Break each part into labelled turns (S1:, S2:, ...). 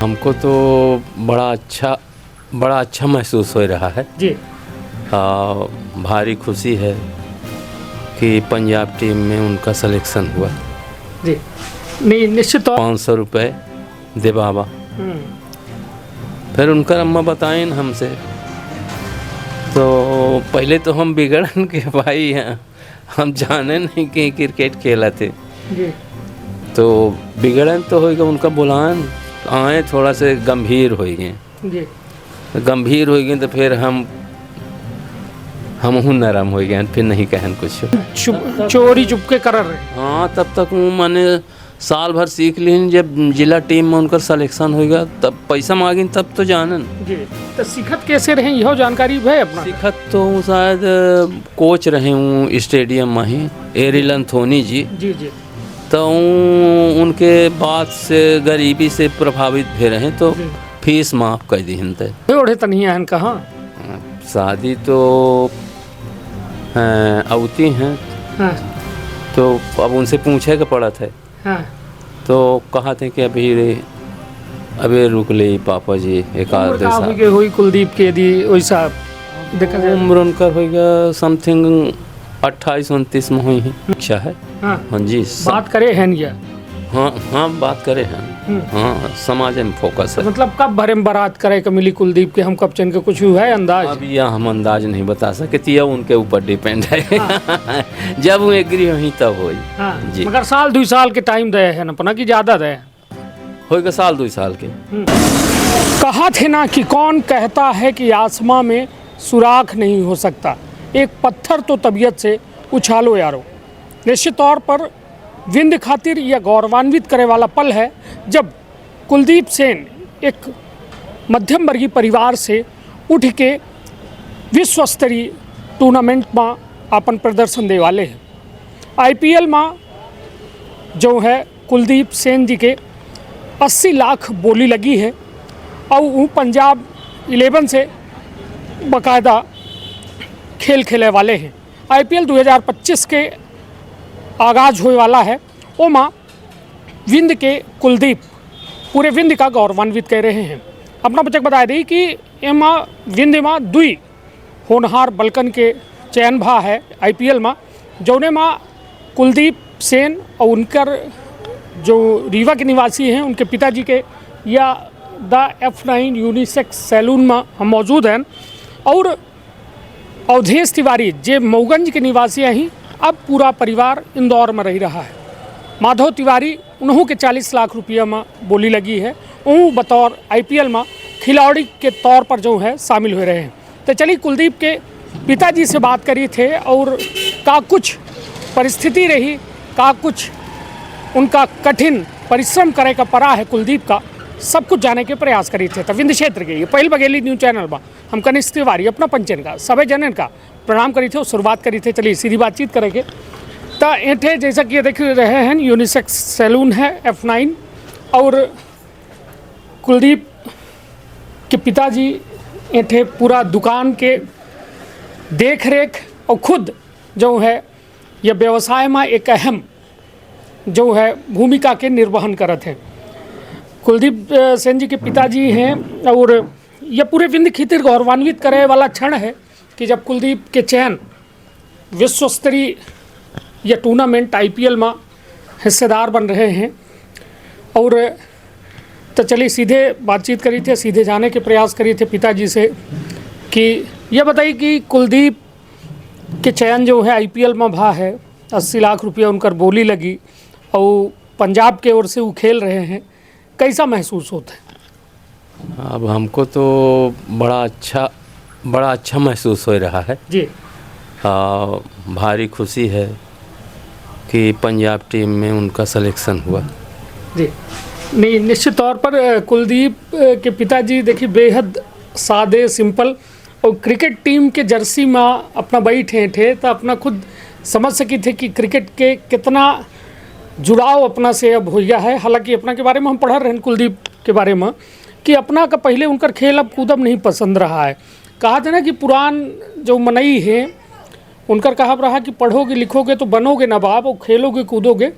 S1: हमको तो बड़ा अच्छा महसूस हो रहा है
S2: जी।
S1: भारी खुशी है कि पंजाब टीम में उनका सिलेक्शन हुआ।
S2: जी नहीं, निश्चित तौर
S1: 500 रुपये दे बाबा। फिर उनका अम्मा बताएं हमसे, तो पहले तो हम बिगड़न के भाई हैं, हम जाने नहीं कि क्रिकेट खेला थे।
S2: जी।
S1: तो बिगड़न तो होगा, उनका बुलान आए थोड़ा से गंभीर हो गए।
S2: जी।
S1: गंभीर हो गए तो फिर हम नरम हो गए, फिर नहीं कहन कुछ।
S2: चोरी चुपके कर रहे।
S1: हाँ, तब तक मैंने साल भर सीख ली। जब जिला टीम में उनका सिलेक्शन होगा तब पैसा मांगी, तब तो जानन।
S2: जी। तो सीखत कैसे रहे, यह जानकारी है अपना?
S1: सीखत तो शायद कोच रहे हूँ स्टेडियम में ही, एरिल एंथोनी जी।
S2: जी जी।
S1: तो उनके बाद से गरीबी से प्रभावित भी रहे, तो फीस माफ़ कर दी हिंते।
S2: ओढ़े तनिया हैं कहाँ?
S1: शादी तो अवती हैं।
S2: हाँ।
S1: तो अब उनसे पूछे के पड़ा था।
S2: हाँ।
S1: तो कहा थे कि अभी रुक ले पापा जी, एक आध साल
S2: हुई कुलदीप के। यदि वैसा देखा जाए
S1: उम्र उनका होगा समथिंग 28-29 में हुई है। अच्छा है। हाँ जी।
S2: बात करे हैं या?
S1: हाँ बात करे हैं। हाँ, समाज में फोकस है।
S2: मतलब कब भरे में बारात करे के मिली कुलदीप के, हम कब चन के कुछ हुआ है अंदाज?
S1: अब यह हम अंदाज नहीं बता सकते, यह उनके ऊपर डिपेंड है। हाँ। जब वो एग्री हुई तब हो।
S2: हाँ। जी। मगर साल 2 साल के टाइम दे है ना अपना की ज्यादा दे
S1: होगा, साल 2 साल के।
S2: कहा थे ना कि कौन कहता है कि आसमां में सुराख नहीं हो सकता, एक पत्थर तो तबीयत से उछालो यारो। निश्चित तौर पर विंध्य खातिर यह गौरवान्वित करे वाला पल है जब कुलदीप सेन एक मध्यम वर्गीय परिवार से उठ के विश्व स्तरीय टूर्नामेंट में अपन प्रदर्शन दे वाले हैं। IPL में जो है कुलदीप सेन जी के 80 लाख बोली लगी है और वो पंजाब 11 से बाकायदा खेल खेले वाले हैं। IPL 2025 के आगाज होने वाला है। ओमा विंध्य के कुलदीप पूरे विंध्य का गौरवान्वित कर रहे हैं। अपना बचक बता दी कि एमा विंध्य में 2 होनहार बलकन के चयन भा है IPL में, जौने में कुलदीप सेन और उनकर जो रीवा के निवासी हैं उनके पिताजी के या द F9 यूनिसेक्स सैलून में हम मौजूद हैं, और अवधेश तिवारी जे मऊगंज के निवासी हैं, अब पूरा परिवार इंदौर में रह रहा है। माधव तिवारी उन्हों के 40 लाख रुपया में बोली लगी है, वो बतौर IPL में खिलाड़ी के तौर पर जो है शामिल हो रहे हैं। तो चलिए कुलदीप के पिताजी से बात करी थे और का कुछ परिस्थिति रही, का कुछ उनका कठिन परिश्रम करे का पड़ा है कुलदीप का, सब कुछ जाने के प्रयास करी थे। तो विंध्य क्षेत्र के ये पहल बघेली न्यूज चैनल में हम कनिष्ठ तिवारी अपना पंचन का सभी जनन का प्रणाम करी थे और शुरुआत करी थे। चलिए सीधी बातचीत करेंगे। तो एठे जैसा कि ये देख रहे हैं यूनिसेक्स सैलून है F9, और कुलदीप के पिताजी एठे पूरा दुकान के देख रेख और खुद जो है यह व्यवसाय में एक अहम जो है भूमिका के निर्वहन करत है। कुलदीप सेन जी के पिताजी हैं, और यह पूरे विंध्य खातिर गौरवान्वित करे वाला क्षण है कि जब कुलदीप के चयन विश्व स्तरीय यह टूर्नामेंट IPL में हिस्सेदार बन रहे हैं। और तो चलिए सीधे बातचीत करी थे, सीधे जाने के प्रयास करी थे पिताजी से कि यह बताइए कि कुलदीप के चयन जो है IPL में भा है, 80 लाख रुपया उनकर बोली लगी और पंजाब के ओर से वो खेल रहे हैं, कैसा महसूस होता है?
S1: अब हमको तो बड़ा अच्छा महसूस हो रहा है
S2: जी।
S1: भारी खुशी है कि पंजाब टीम में उनका सिलेक्शन हुआ।
S2: जी नहीं, निश्चित तौर पर कुलदीप के पिताजी देखिए बेहद सादे सिंपल, और क्रिकेट टीम के जर्सी में अपना बैठे थे तो अपना खुद समझ सकी थे कि क्रिकेट के कितना जुड़ाव अपना से अब हो गया है। हालांकि अपना के बारे में हम पढ़ रहे हैं कुलदीप के बारे में कि अपना का पहले उनकर खेल अब कूदब नहीं पसंद रहा है। कहा था ना कि पुरान जो मनई है उनकर कहा रहा कि पढ़ोगे लिखोगे तो बनोगे नवाब, और खेलोगे कूदोगे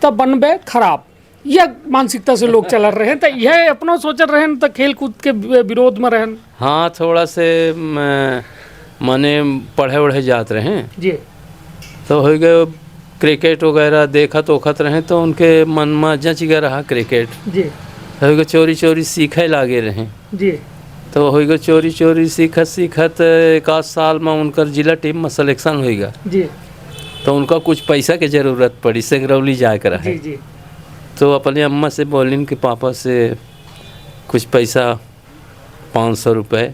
S2: तब बनबे खराब। यह मानसिकता से लोग चल रहे हैं, तो यह अपना सोच रहे हैं तो खेल कूद के विरोध में रहन।
S1: हाँ, थोड़ा से माने पढ़े उढ़े जाते रहे
S2: जी,
S1: तो हो गए क्रिकेट वगैरह देखत ओखत रहे तो उनके मन में जच गया रहा क्रिकेट।
S2: जी,
S1: हो गए चोरी चोरी सीखे लागे रहे।
S2: जी,
S1: तो हो गए चोरी चोरी सीखत सीखत एक आध साल में उनकर जिला टीम में सिलेक्शन हो गया।
S2: जी,
S1: तो उनका कुछ पैसा की ज़रूरत पड़ी, सिंगरौली जाकर रहे।
S2: जी, जी,
S1: तो अपने अम्मा से बोलिन कि पापा से कुछ पैसा 500 रुपये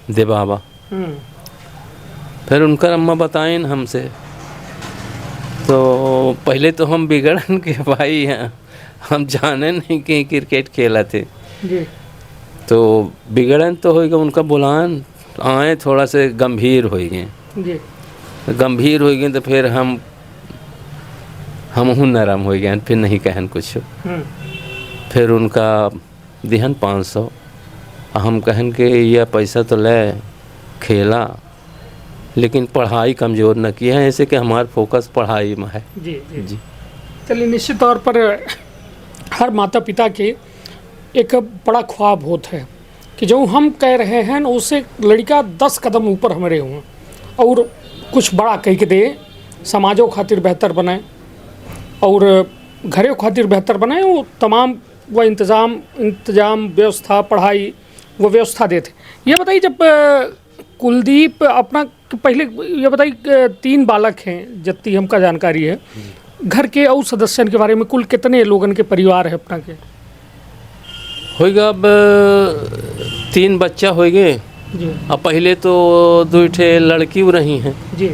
S1: दे बाबा। फिर उनकर अम्मा बताइन हमसे। तो पहले तो हम बिगड़न के भाई हैं, हम जाने नहीं कि क्रिकेट खेला थे।
S2: जी,
S1: तो बिगड़न तो होगा, उनका बुलान आए थोड़ा से गंभीर हो गए।
S2: जी,
S1: गंभीर हो गए तो फिर हम नरम हो गए, फिर नहीं कहन कुछ। फिर उनका दिहन 500, हम कहन के यह पैसा तो ले खेला, लेकिन पढ़ाई कमज़ोर न किया है, ऐसे कि हमारा फोकस पढ़ाई में है।
S2: जी, जी,
S1: जी।
S2: चलिए, निश्चित तौर पर हर माता पिता के एक बड़ा ख्वाब होता है कि जो हम कह रहे हैं उससे लड़का 10 कदम ऊपर हमारे हों और कुछ बड़ा कह के दे, समाजों खातिर बेहतर बनाए और घरों खातिर बेहतर बनाए। वो तमाम वह इंतज़ाम व्यवस्था, पढ़ाई वो व्यवस्था देते। ये बताइए, जब कुलदीप अपना पहले ये बताइए 3 बालक हैं जितनी हमका जानकारी है, घर के और सदस्यों के बारे में कुल कितने लोगन के परिवार है अपना के?
S1: होगा अब 3 बच्चा हो गए।
S2: जी,
S1: अब पहले तो 2 ठे लड़की रही हैं।
S2: जी,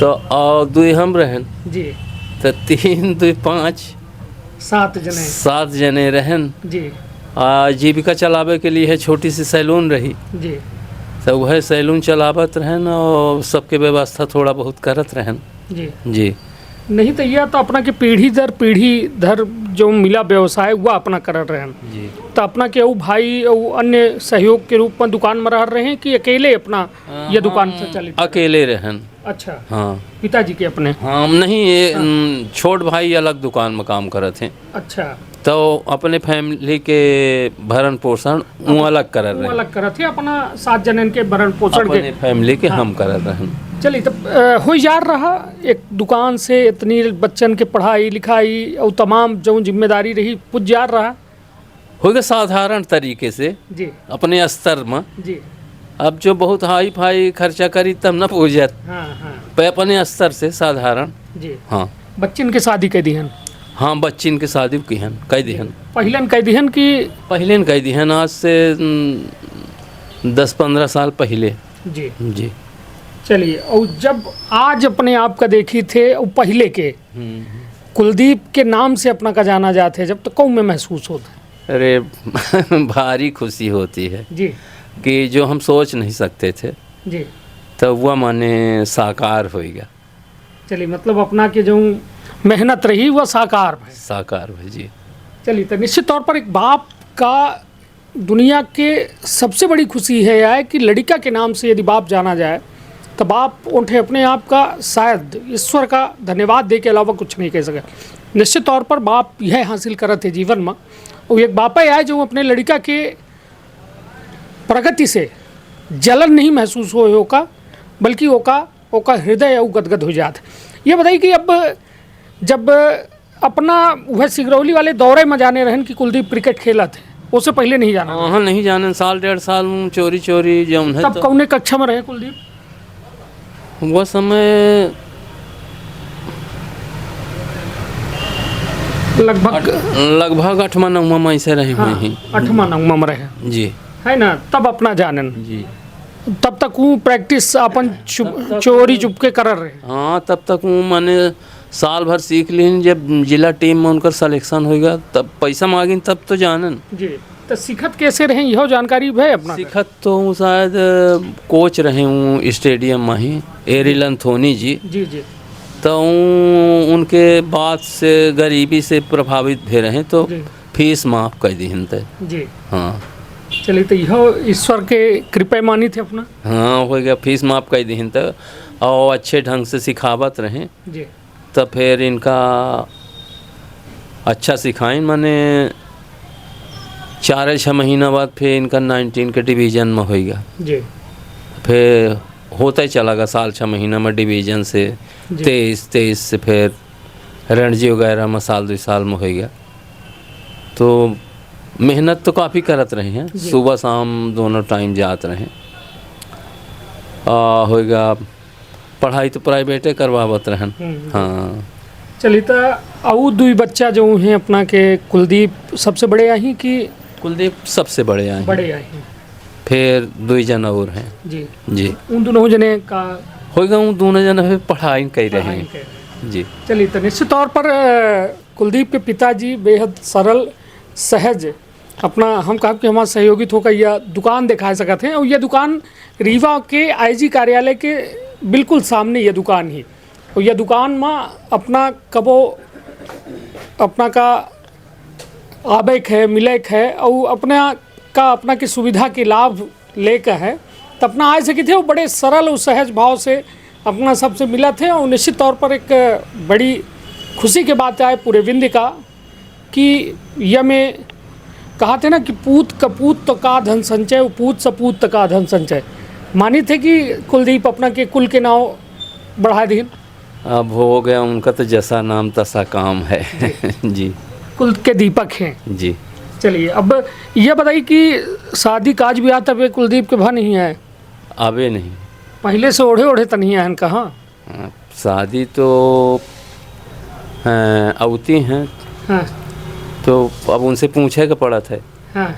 S1: तो और 2 हम रहन,
S2: जी,
S1: तो 3 2 5
S2: 7 जने।
S1: 7 जने रहन।
S2: जी,
S1: जीविका चलावे के लिए छोटी सी सैलून रही,
S2: जी,
S1: तो वह सैलून चलावत रहन और सबके व्यवस्था थोड़ा बहुत करत रहन।
S2: जी,
S1: जी।
S2: नहीं तो यह तो अपना के पीढ़ी दर जो मिला व्यवसाय वह अपना कर रहे हैं।
S1: जी।
S2: तो अपना के वो भाई और अन्य सहयोग के रूप में दुकान में रह रहे हैं कि अकेले अपना ये दुकान से चली?
S1: अकेले रहन।
S2: अच्छा।
S1: हाँ,
S2: पिताजी के अपने?
S1: हम नहीं, ये छोट भाई अलग दुकान में काम करत हैं।
S2: अच्छा।
S1: तो अपने फैमिली के भरण पोषण वो अलग कर रहे हैं।
S2: अलग करत थे अपना 7 जनन के भरण पोषण के।
S1: अपने फैमिली के हम कर रहे हैं।
S2: चलिए, तब हो यार रहा एक दुकान से इतनी बच्चन के पढ़ाई लिखाई और तमाम जो जिम्मेदारी रही पुज यार रहा
S1: होगा साधारण तरीके से
S2: जी,
S1: अपने स्तर में।
S2: जी।
S1: अब जो बहुत हाई फाई खर्चा करी तब न पूजत।
S2: हाँ, हाँ,
S1: पे अपने स्तर से साधारण।
S2: जी।
S1: हाँ,
S2: बच्चिन के शादी कह दिहन?
S1: हाँ, बच्चिन के शादी कहन कह दिहन।
S2: पहलन कह दिहन कि
S1: पहले कह दिहन, आज से 10-15 साल पहले।
S2: जी,
S1: जी।
S2: चलिए, और जब आज अपने आप का देखी थे और पहले के कुलदीप के नाम से अपना का जाना जाते, जब तो कौन में महसूस होता?
S1: अरे भारी खुशी होती है
S2: जी,
S1: कि जो हम सोच नहीं सकते थे
S2: जी,
S1: तो वह माने साकार होएगा।
S2: चलिए, मतलब अपना के जो मेहनत रही वह साकार है।
S1: साकार है जी।
S2: चलिए, तो निश्चित तौर पर एक बाप का दुनिया के सबसे बड़ी खुशी है यह कि लड़का के नाम से यदि बाप जाना जाए तो बाप उन्हें अपने आप का शायद ईश्वर का धन्यवाद दे के अलावा कुछ नहीं कह सके। निश्चित तौर पर बाप यह हासिल करते थे जीवन में, और एक बापा आए जो अपने लड़का के प्रगति से जलन नहीं महसूस हो होगा, बल्कि ओका हृदय गदगद हो जाता। ये बताइए कि अब जब अपना वह सिगरौली वाले दौरे में जाने रहन कि कुलदीप क्रिकेट खेला थे, उससे पहले नहीं जाना?
S1: हाँ, नहीं जाने, 1.5 साल चोरी चोरी जौन है।
S2: तब कौने कक्षा में रहे कुलदीप?
S1: वो समय लगभग 8वां-9वां में ऐसे रहे हुए हैं।
S2: 8वां-9वां में रहे
S1: जी,
S2: है ना, तब अपना जानन।
S1: जी।
S2: तब तक वो प्रैक्टिस अपन चोरी चुपके कर रहे?
S1: हाँ, तब तक वो माने साल भर सीख लीन। जब जिला टीम में उनका सिलेक्शन होगा तब पैसा मांगिन, तब तो जानन। जी।
S2: तो सीखत कैसे रहे, यह जानकारी है अपना?
S1: सीखत तो शायद कोच रहे हूँ स्टेडियम में ही, एरिलन थोनी जी।
S2: जी, जी।
S1: तो उनके बाद से गरीबी से प्रभावित भी रहे तो फीस माफ कर दी हिंते।
S2: जी।
S1: हाँ,
S2: चलिए, तो यह ईश्वर के कृपा मानी थे अपना?
S1: हाँ, हो गया, फीस माफ कर दी हिंते और अच्छे ढंग से सिखावत रहे।
S2: जी।
S1: तो फिर इनका अच्छा सिखाइन माने 4-6 महीना बाद फिर इनका 19 के डिवीज़न में होएगा।
S2: जी
S1: फिर होता ही चला गया साल 6 महीना में डिवीज़न से 23 से फिर रणजी वगैरह में साल 2 साल में होएगा। तो मेहनत तो काफ़ी करत रहे हैं, सुबह शाम दोनों टाइम जात रहे। होएगा पढ़ाई तो प्राइवेटे करवावत रहन। हाँ
S2: चलिए तो और 2 बच्चा जो हैं अपना के कुलदीप सबसे बड़े आई कि
S1: कुलदीप सबसे बड़े आए हैं।
S2: बड़े आई हैं?
S1: फिर 2 जन और हैं
S2: जी
S1: जी।
S2: उन दोनों जने का
S1: होएगा उन दोनों जन फिर पढ़ाई कर रहे हैं जी।
S2: चलिए तो निश्चित तौर पर कुलदीप के पिताजी बेहद सरल सहज अपना हम कहा कि हमारा सहयोगी होकर यह दुकान दिखा सकते हैं। और यह दुकान रीवा के आईजी कार्यालय के बिल्कुल सामने यह दुकान ही। और यह दुकान में अपना कबो अपना का आबेक है मिलेक है और अपना की सुविधा के लाभ लेकर है तो अपना आए सके थे। वो बड़े सरल और सहज भाव से अपना सबसे मिला थे। और निश्चित तौर पर एक बड़ी खुशी की बात है पूरे विंध्य का कि यह में कहा थे ना कि पूत कपूत तो का धन संचय, पूत सपूत तो का धन संचय। मानी थे कि कुलदीप अपना के कुल के नाव बढ़ा दीन।
S1: अब हो गया उनका तो जैसा नाम तैसा काम है जी।
S2: कुल के दीपक हैं
S1: जी।
S2: चलिए अब यह बताइए कि शादी काज भी आता है कुलदीप के भा नहीं है?
S1: आवे नहीं,
S2: पहले से ओढ़े ओढ़े तो नहीं है कहाँ?
S1: शादी तो आवती हैं।
S2: हाँ
S1: तो अब उनसे पूछे का पड़ा था।
S2: हाँ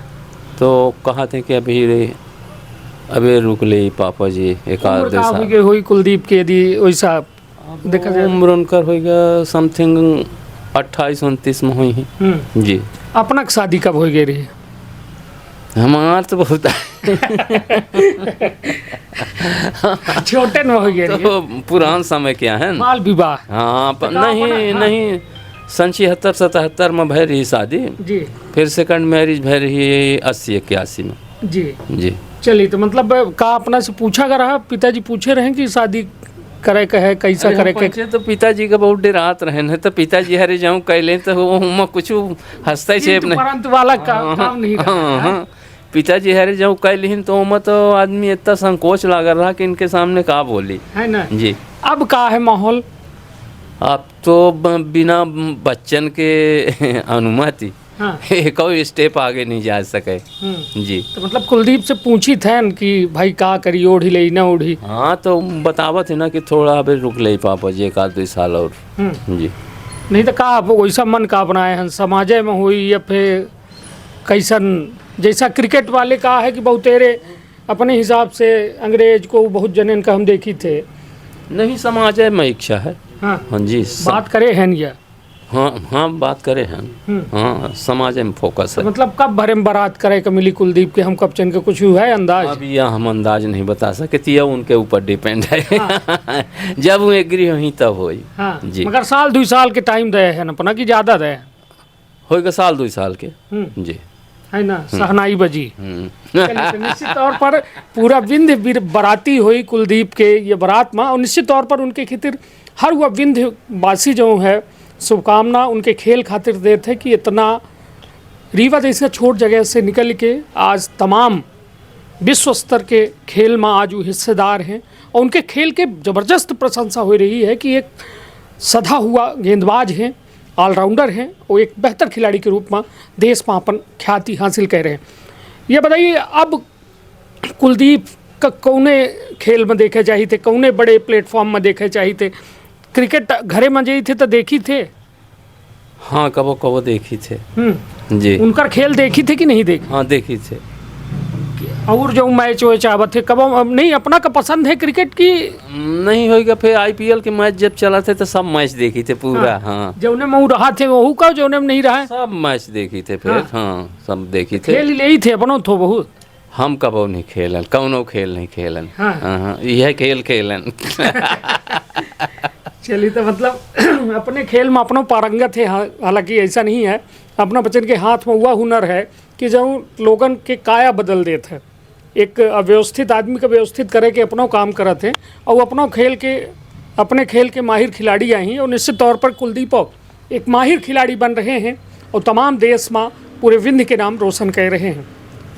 S1: तो कहा थे कि अभी रुक ले पापा जी एक आध साल
S2: हुई कुलदीप के यदि वैसा देखा जाए
S1: उम्र उनकर होएगा समथिंग 28-29 में हुई है जी।
S2: अपना शादी कब हो गई रही?
S1: हमार तो बहुत
S2: छोटे में हो गई
S1: तो पुरान समय क्या है
S2: बाल विवाह।
S1: हाँ नहीं सन 76-77 में भय रही शादी
S2: जी।
S1: फिर सेकंड मैरिज भय रही 80-81 में जी।
S2: चलिए तो मतलब का अपना से पूछा कर रहा पिताजी पूछे रहे कि शादी करे का है कैसा करे के?
S1: तो पिताजी का बहुत डरात रहे हैं तो पिताजी हरे जाऊँ कैले तो वो कुछ हंसता ही
S2: परंतु वाला काम नहीं
S1: हाँ पिताजी हरे जाऊँ कैले तो मैं तो आदमी इतना संकोच लगा रहा कि इनके सामने का बोली
S2: है ना
S1: जी।
S2: अब का है माहौल?
S1: अब तो बिना बच्चन के अनुमति
S2: हाँ।
S1: एक और स्टेप आगे नहीं जा सके जी।
S2: तो मतलब कुलदीप से पूछी थे कि भाई का करी ओढ़ी ले ना ओढ़ी?
S1: हाँ तो बतावत है ना कि थोड़ा अभी रुक ले पापा जी 1-2 साल और जी।
S2: नहीं तो का वैसा मन का बनाए हैं समाज में हुई या फिर कैसन जैसा क्रिकेट वाले का है कि बहुतेरे अपने हिसाब से अंग्रेज को बहुत जने का हम देखी थे।
S1: नहीं समाज में इच्छा है। हाँ जी
S2: बात करे हैं या
S1: हाँ बात करे हैं हाँ समाज में फोकस है।
S2: मतलब कब भरे में बारात करे का मिली कुलदीप के हम कब चन के कुछ है अंदाज?
S1: अब यह हम अंदाज नहीं बता सकते, यह उनके ऊपर डिपेंड है। हाँ। जब वो एग्री हुई तब होई।
S2: हाँ
S1: जी
S2: मगर साल 2 साल के टाइम दे है ना अपना की ज्यादा दे
S1: होगा साल 2 साल के जी
S2: है ना सहनाई बजी। निश्चित तौर पर पूरा विंध्य बाराती हुई कुलदीप के ये बारात में और निश्चित तौर पर उनके खातिर हर वह विंध्य वासी जो है शुभकामना उनके खेल खातिर दे थे कि इतना रीवा जैसे छोट जगह से निकल के आज तमाम विश्व स्तर के खेल में आज वो हिस्सेदार हैं। और उनके खेल के ज़बरदस्त प्रशंसा हो रही है कि एक सधा हुआ गेंदबाज हैं, ऑलराउंडर हैं और एक बेहतर खिलाड़ी के रूप में देश में अपन ख्याति हासिल कर रहे हैं। ये बताइए अब कुलदीप का कौने खेल में देखे चाहिए थे, कौने बड़े प्लेटफॉर्म में देखे चाहिए थे? क्रिकेट घरे में जाई थे तो देखी थे?
S1: हाँ कबो कबो देखी थे जी।
S2: उनका खेल देखी थे कि नहीं देखी?
S1: हाँ देखी थे।
S2: और जो मैच वो चाहत थे कबो नहीं अपना का पसंद है क्रिकेट की?
S1: नहीं होगा फिर IPL के मैच जब चला थे तो सब मैच देखी थे पूरा। हाँ
S2: जौने में रहा थे वहू का जौने में नहीं रहा
S1: सब मैच देखी थे फिर। हाँ सब देखी थे।
S2: खेल ले ही थे अपनो थो बहुत।
S1: हम कबो नहीं खेलन, कौनो खेल नहीं खेलन।
S2: हाँ
S1: यह खेल खेलन।
S2: चलिए तो मतलब अपने खेल में अपना पारंगत है। हालांकि ऐसा नहीं है, अपना बच्चन के हाथ में हुआ हुनर है कि जब लोगन के काया बदल देते हैं, एक अव्यवस्थित आदमी का व्यवस्थित करे के अपना काम करते हैं और अपना खेल के अपने खेल के माहिर खिलाड़ी आई और निश्चित तौर पर कुलदीप एक माहिर खिलाड़ी बन रहे हैं और तमाम देश में पूरे विंध्य के नाम रोशन कर रहे हैं।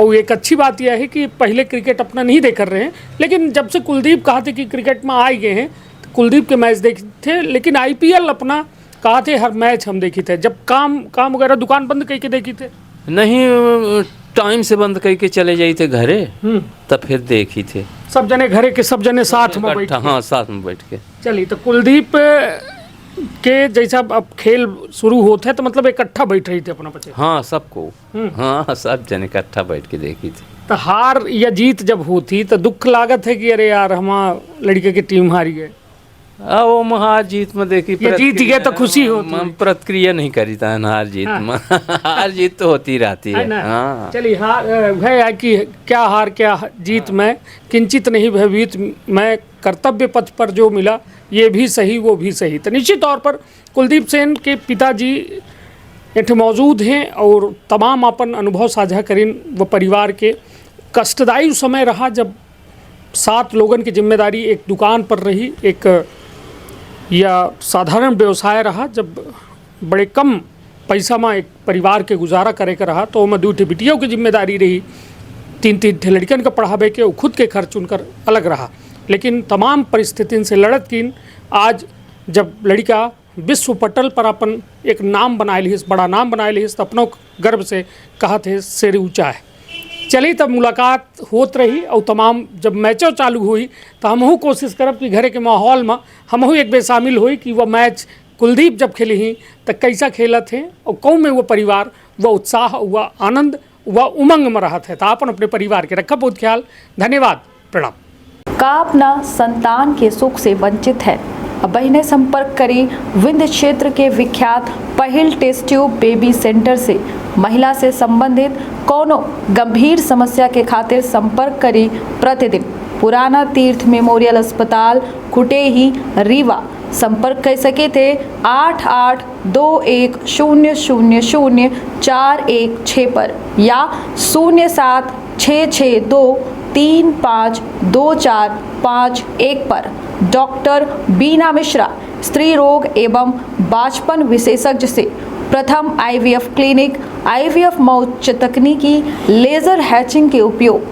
S2: और एक अच्छी बात यह है कि पहले क्रिकेट अपना नहीं देख कर रहे हैं, लेकिन जब से कुलदीप कहा थे कि क्रिकेट में आ गए हैं तो कुलदीप के मैच देखे थे, लेकिन IPL अपना कहा थे हर मैच हम देखी थे। जब काम वगैरह दुकान बंद करके देखी थे?
S1: नहीं, टाइम से बंद करके चले जाई थे घरे, तब फिर देखी थे।
S2: सब जने घरे के सब जने साथ में बैठ?
S1: हाँ, साथ में बैठ के।
S2: चलिए, तो कुलदीप के जैसा अब खेल शुरू होते हैं तो मतलब इकट्ठा बैठ रही थे अपना बच्चे?
S1: हाँ, सबको, हाँ, सब जने इकट्ठा बैठ के देखी थी।
S2: तो हार या जीत जब होती तो दुख लागत है कि अरे यार हमारा लड़के की टीम हारी गए?
S1: वो हार जीत में देखी,
S2: जीत गए तो खुशी होती?
S1: प्रतिक्रिया नहीं करी था हार जीत में। हार जीत तो होती रहती है। हाँ।
S2: चलिए, हार है कि क्या हार क्या जीत में किंचित नहीं भयभीत, मैं कर्तव्य पथ पर जो मिला ये भी सही वो भी सही। तो निश्चित तौर पर कुलदीप सेन के पिताजी एठे मौजूद हैं और तमाम अपन अनुभव साझा करें। वो परिवार के कष्टदायी समय रहा जब 7 लोगन की जिम्मेदारी एक दुकान पर रही, एक या साधारण व्यवसाय रहा, जब बड़े कम पैसा में एक परिवार के गुजारा करे के रहा, तो मैं 2 ठे बिटियों की जिम्मेदारी रही, 3 ठे लड़कन के पढ़ावे के, खुद के खर्च उनकर अलग रहा। लेकिन तमाम परिस्थितियों से लड़त किन आज जब लड़का विश्व पटल पर अपन एक नाम बनाए लिहिस, बड़ा नाम बनाए लिहिस, तो अपनों गर्व से कहा थे शेर ऊँचा है। चलिए, तब मुलाकात होत रही और तमाम जब मैचों चालू हुई तो हमहू कोशिश करब कि घरे के माहौल में हमहू एक बेर शामिल हुई कि वह मैच कुलदीप जब खेली ही तो कैसा खेलत हैं और कौन में वो परिवार, वह उत्साह, वह आनंद, वह उमंग में रहत है। तो अपन अपने परिवार के रखा बहुत ख्याल। धन्यवाद, प्रणाम।
S3: का अपना संतान के सुख से वंचित है? अब ने संपर्क करी विंध्य क्षेत्र के विख्यात पहिल टेस्ट ट्यूब बेबी सेंटर से। महिला से संबंधित कोनो गंभीर समस्या के खातिर संपर्क करी प्रतिदिन पुराना तीर्थ मेमोरियल अस्पताल कुटेही रीवा। संपर्क कर सके थे 8821000416 पर या 076623524551 पर। डॉक्टर बीना मिश्रा, स्त्री रोग एवं बांझपन विशेषज्ञ से प्रथम IVF क्लिनिक, IVF मौच तकनीकी, लेजर हैचिंग के उपयोग,